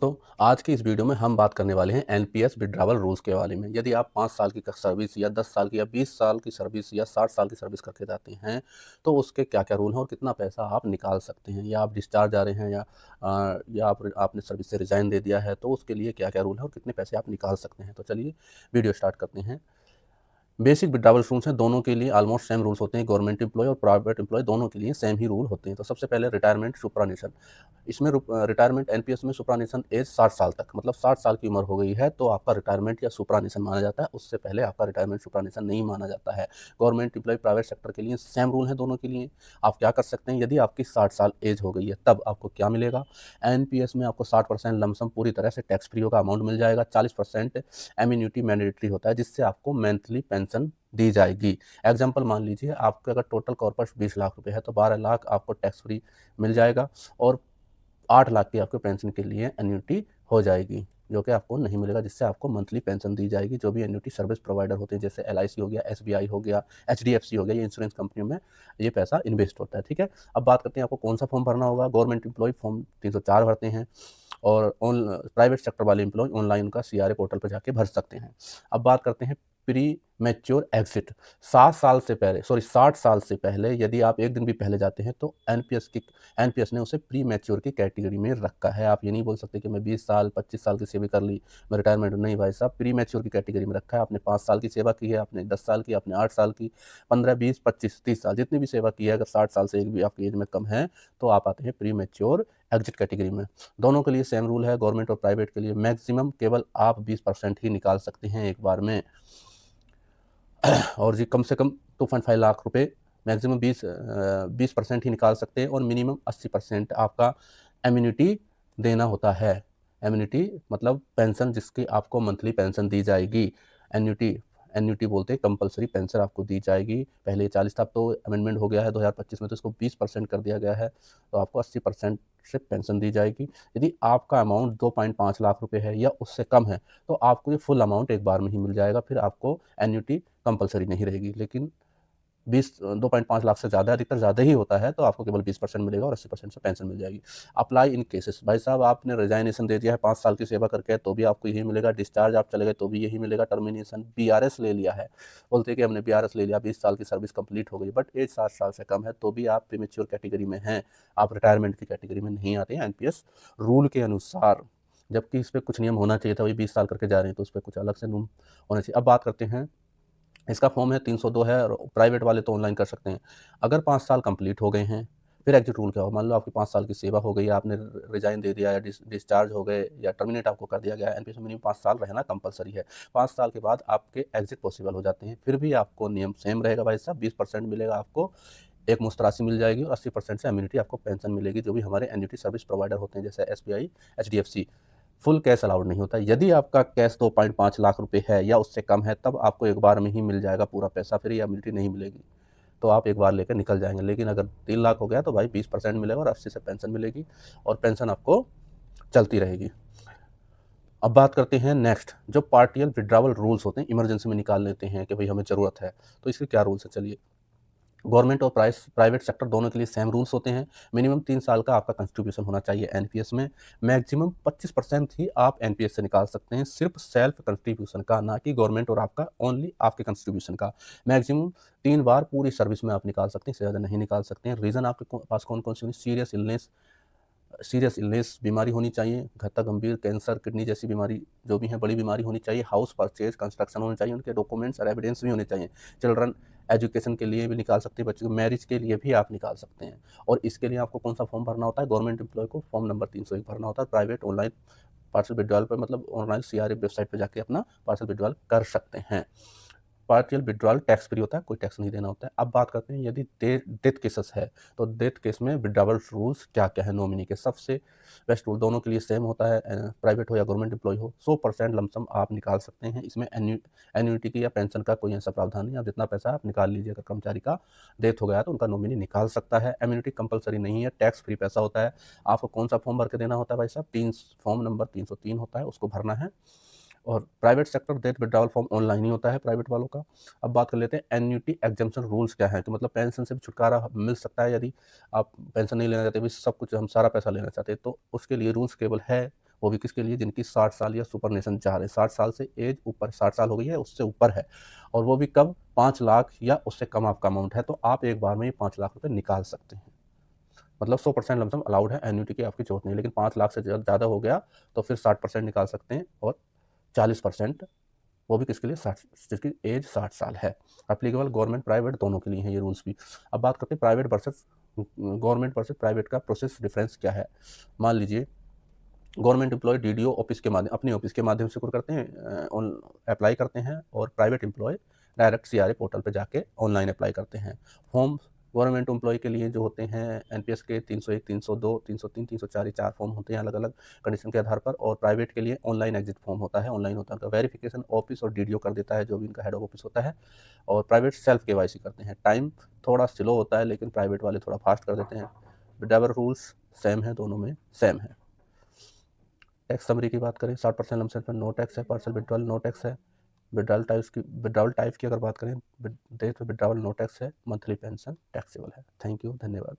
दोस्तों, आज की इस वीडियो में हम बात करने वाले हैं एनपीएस विथड्रॉवल रूल्स के बारे में। यदि आप 5 साल की सर्विस या 10 साल की या 20 साल की सर्विस या 60 साल की सर्विस करके जाते हैं, तो उसके क्या-क्या रूल हैं और कितना पैसा आप निकाल सकते हैं, या आप डिस्चार्ज आ रहे हैं, या आपने सर्विस से रिज़ाइन दे दिया है, तो उसके लिए क्या-क्या रूल हैं और कितने पैसे आप निकाल सकते हैं। तो चलिए वीडियो स्टार्ट करते हैं। बेसिक विथड्रॉवल रूल्स हैं, दोनों के लिए ऑलमोस्ट सेम रूल्स होते हैं। गवर्नमेंट एम्प्लॉय और प्राइवेट एम्प्लॉय दोनों के लिए सेम ही रूल होते हैं। तो सबसे पहले रिटायरमेंट सुपरानिशन। इसमें रिटायरमेंट एनपीएस में सुपरानिशन एज 60 साल तक, मतलब 60 साल की उम्र हो गई है तो आपका रिटायरमेंट या सुपरानिशन माना जाता है। उससे पहले आपका रिटायरमेंट सुपरानिशन नहीं माना जाता है। गवर्नमेंट एम्प्लॉय प्राइवेट सेक्टर के लिए सेम रूल है दोनों के लिए। आप क्या कर सकते हैं, यदि आपकी 60 साल एज हो गई है तब आपको क्या मिलेगा। एनपीएस में आपको 60% लमसम पूरी तरह से टैक्स फ्री होगा, अमाउंट मिल जाएगा। 40% एम्यूनिटी मैंडेटरी होता है, जिससे आपको मंथली पेंशन दी जाएगी। एग्जाम्पल मान लीजिए, आपका अगर टोटल कॉर्पस 20 लाख रुपए है तो 12 लाख आपको टैक्स फ्री मिल जाएगा और 8 लाख की आपके पेंशन के लिए एन्युटी हो जाएगी, जो कि आपको नहीं मिलेगा, जिससे आपको मंथली पेंशन दी जाएगी। जो भी एन्युटी सर्विस प्रोवाइडर होते हैं, जैसे एलआईसी हो गया, एसबीआई हो गया, एचडीएफसी हो गया, ये इंश्योरेंस कंपनियों में ये पैसा इन्वेस्ट होता है। ठीक है, अब बात करते हैं आपको कौन सा फॉर्म भरना होगा। गवर्नमेंट एम्प्लॉय फॉर्म 304 भरते हैं और प्राइवेट सेक्टर वाले एम्प्लॉय ऑनलाइन उनका सीआरए पोर्टल पर जाके भर सकते हैं। अब बात करते हैं प्री मैच्योर एग्जिट। 60 साल से पहले यदि आप एक दिन भी पहले जाते हैं तो एनपीएस ने उसे प्री मैच्योर की कैटेगरी में रखा है। आप ये नहीं बोल सकते कि मैं 20 साल 25 साल की सेवा कर ली, मैं रिटायरमेंट नहीं। भाई साहब, प्री मैच्योर की कैटेगरी में रखा है। आपने 5 साल की सेवा की है, आपने 10 साल की, आपने 8 साल की, 15, 20, 25, 30 साल, जितनी भी सेवा की है, अगर 60 साल से एक भी आपकी एज में कम है तो आप आते हैं प्री मैच्योर एग्जिट कैटेगरी में। दोनों के लिए सेम रूल है। गवर्नमेंट और प्राइवेट के लिए मैक्सिमम केवल आप 20% ही निकाल सकते हैं एक बार में, और जी कम से कम 2.5 लाख रुपए, मैक्सिमम 20% ही निकाल सकते हैं और मिनिमम 80% आपका एम्यूनिटी देना होता है। एम्यूनिटी मतलब पेंशन, जिसकी आपको मंथली पेंशन दी जाएगी। एन्युटी एन्युटी बोलते हैं, कंपलसरी पेंशन आपको दी जाएगी। पहले 40 था, अब तो अमेंडमेंट हो गया है 2025 में, तो इसको 20% कर दिया गया है, तो आपको 80% से पेंशन दी जाएगी। यदि आपका अमाउंट 2.5 लाख रुपए है या उससे कम है तो आपको ये फुल अमाउंट एक बार में ही मिल जाएगा, फिर आपको एन्युटी कंपलसरी नहीं रहेगी। लेकिन 2.5 लाख से ज़्यादा, अधिकतर ज़्यादा ही होता है, तो आपको केवल 20% मिलेगा और 80% से पेंशन मिल जाएगी। Apply in cases. भाई साहब, आपने रिजाइनेशन दे दिया है 5 साल की सेवा करके तो भी आपको यही मिलेगा। डिस्चार्ज आप चले गए तो भी यही मिलेगा। टर्मिनेशन, बीआरएस ले लिया है, बोलते हैं कि हमने बीआरएस ले लिया, 20 साल की सर्विस कंप्लीट हो गई, बट एज 60 साल से कम है तो भी आप प्रीमेच्योर कैटेगरी में हैं, आप रिटायरमेंट की कैटेगरी में नहीं आते हैं एनपीएस रूल के अनुसार। जबकि इस पर कुछ नियम होना चाहिए था, वही 20 साल करके जा रहे हैं तो उस पर कुछ अलग से नियम होना चाहिए। अब बात करते हैं, इसका फॉर्म है 302 है और प्राइवेट वाले तो ऑनलाइन कर सकते हैं। अगर 5 साल कंप्लीट हो गए हैं, फिर एग्जिट रूल क्या हो। मान लो आपकी 5 साल की सेवा हो गई, आपने रिजाइन दे दिया या डिस्चार्ज हो गए या टर्मिनेट आपको कर दिया गया, एनपीएस में मिनिमम 5 साल रहना कंपलसरी है। 5 साल के बाद आपके एग्जिट पॉसिबल हो जाते हैं, फिर भी आपको नियम सेम रहेगा भाई साहब। 20% मिलेगा आपको, एक मुश्त राशि मिल जाएगी और 80% से एम्यूनिटी आपको पेंशन मिलेगी, जो भी हमारे एन्युटी सर्विस प्रोवाइडर होते हैं, जैसे SBI, HDFC. Full cash allowed नहीं होता। यदि आपका कैश 2.5 लाख रुपए है या उससे कम है तब आपको एक बार में ही मिल जाएगा पूरा पैसा, फिर ये एबिलिटी नहीं मिलेगी, तो आप एक बार लेकर निकल जाएंगे। लेकिन अगर 3 लाख हो गया तो भाई 20% मिलेगा और 80 से पेंशन मिलेगी और पेंशन आपको चलती रहेगी। अब बात करते हैं नेक्स्ट, जो पार्टियल विड्रावल रूल्स होते हैं, इमरजेंसी में निकाल लेते हैं कि भाई हमें ज़रूरत है, तो इसके क्या रूल्स है। चलिए, गवर्नमेंट और प्राइवेट सेक्टर दोनों के लिए सेम रूल्स होते हैं। मिनिमम 3 साल का आपका कंट्रीब्यूशन होना चाहिए एनपीएस में। मैक्सिमम 25% ही आप एनपीएस से निकाल सकते हैं, सिर्फ सेल्फ कंट्रीब्यूशन का, ना कि गवर्नमेंट और आपका ओनली आपके कंट्रीब्यूशन का। मैक्सिमम 3 बार पूरी सर्विस में आप निकाल सकते हैं, इससे ज़्यादा नहीं निकाल सकते हैं। रीज़न आपके पास कौन कौन सी, सीरियस इलनेस बीमारी होनी चाहिए, घातक गंभीर कैंसर, किडनी जैसी बीमारी, जो भी है बड़ी बीमारी होनी चाहिए। हाउस परचेज, कंस्ट्रक्शन होनी चाहिए, उनके डॉक्यूमेंट्स और एविडेंस भी होने चाहिए। चिल्ड्रन एजुकेशन के लिए भी निकाल सकते हैं, बच्चों को मैरिज के लिए भी आप निकाल सकते हैं। और इसके लिए आपको कौन सा फॉर्म भरना होता है, गवर्नमेंट एम्प्लॉय को फॉर्म नंबर 301 भरना होता है। प्राइवेट ऑनलाइन पार्सल विड्रॉल पर, मतलब ऑनलाइन सीआरए वेबसाइट पर जाके अपना पार्सल विड्रॉल कर सकते हैं। पार्शियल विड्रॉल टैक्स फ्री होता है, कोई टैक्स नहीं देना होता है। अब बात करते हैं, यदि डेथ केसेस है तो डेथ केस में विड्रॉवल रूल्स क्या क्या है नॉमिनी के। सबसे बेस्ट रूल दोनों के लिए सेम होता है, प्राइवेट हो या गवर्नमेंट एम्प्लॉय हो, 100% लमसम आप निकाल सकते हैं। इसमें एन्युटी की या पेंशन का कोई ऐसा प्रावधान नहीं, आप जितना पैसा आप निकाल लीजिए। अगर कर्मचारी का डेथ हो गया तो उनका नॉमिनी निकाल सकता है। एम्यूनिटी कंपलसरी नहीं है, टैक्स फ्री पैसा होता है। आपको कौन सा फॉर्म भर के देना होता है भाई साहब, फॉर्म नंबर 303 होता है, उसको भरना है। और private sector death withdrawal form online ही होता है प्राइवेट वालों का। अब बात कर लेते हैं एन्युटी एग्जम्पशन रूल्स क्या है, तो मतलब पेंशन से भी छुटकारा मिल सकता है। यदि आप पेंशन नहीं लेना चाहते, भी सब कुछ हम सारा पैसा लेना चाहते हैं, तो उसके लिए रूल्स केवल है वो भी किसके लिए, जिनकी 60 साल या सुपरनेशन चाह रहे हैं, 60 साल से एज ऊपर, 60 साल हो गई है उससे ऊपर है, और वो भी कब, 5 लाख या उससे कम आपका अमाउंट है, तो आप एक बार में ही 5 लाख रुपए निकाल सकते हैं। मतलब 100% लमसम अलाउड है, एन्युटी की आपकी जरूरत नहीं है, लेकिन 5 लाख से ज़्यादा हो गया तो फिर 60% निकाल सकते हैं, और 40% वो भी किसके लिए, 60, जिसकी एज 60 साल है। एप्लीकेबल गवर्नमेंट प्राइवेट दोनों के लिए हैं ये रूल्स भी। अब बात करते हैं private versus government versus private का प्रोसेस डिफरेंस क्या है। मान लीजिए गवर्नमेंट एम्प्लॉय डीडीओ ऑफिस के माध्यम, अपने ऑफिस के माध्यम से करते हैं, अप्लाई करते हैं, और private employ direct CRA portal पे जाके ऑनलाइन अप्लाई करते हैं। फॉर्म गवर्नमेंट एम्प्लॉय के लिए जो होते हैं एनपीएस के 301, 302, 303, 304, ये 4 फॉर्म होते हैं अलग अलग कंडीशन के आधार पर, और प्राइवेट के लिए ऑनलाइन एग्जिट फॉर्म होता है, ऑनलाइन होता है, वेरिफिकेशन ऑफिस और डीडीओ कर देता है, जो भी इनका हेड ऑफ ऑफिस होता है, और प्राइवेट सेल्फ केवाईसी करते हैं। टाइम थोड़ा स्लो होता है, लेकिन प्राइवेट वाले थोड़ा फास्ट कर देते हैं। विड्रॉवल रूल्स सेम है, दोनों में सेम है। टैक्स समरी की बात करें, 60% लमसम पर नो टैक्स है, पार्सल विड्रॉल नो टैक्स है। विड्रॉल टाइप्स की अगर बात करें, डेथ विड्रॉल नो टैक्स है, मंथली पेंशन टैक्सेबल है। थैंक यू, धन्यवाद।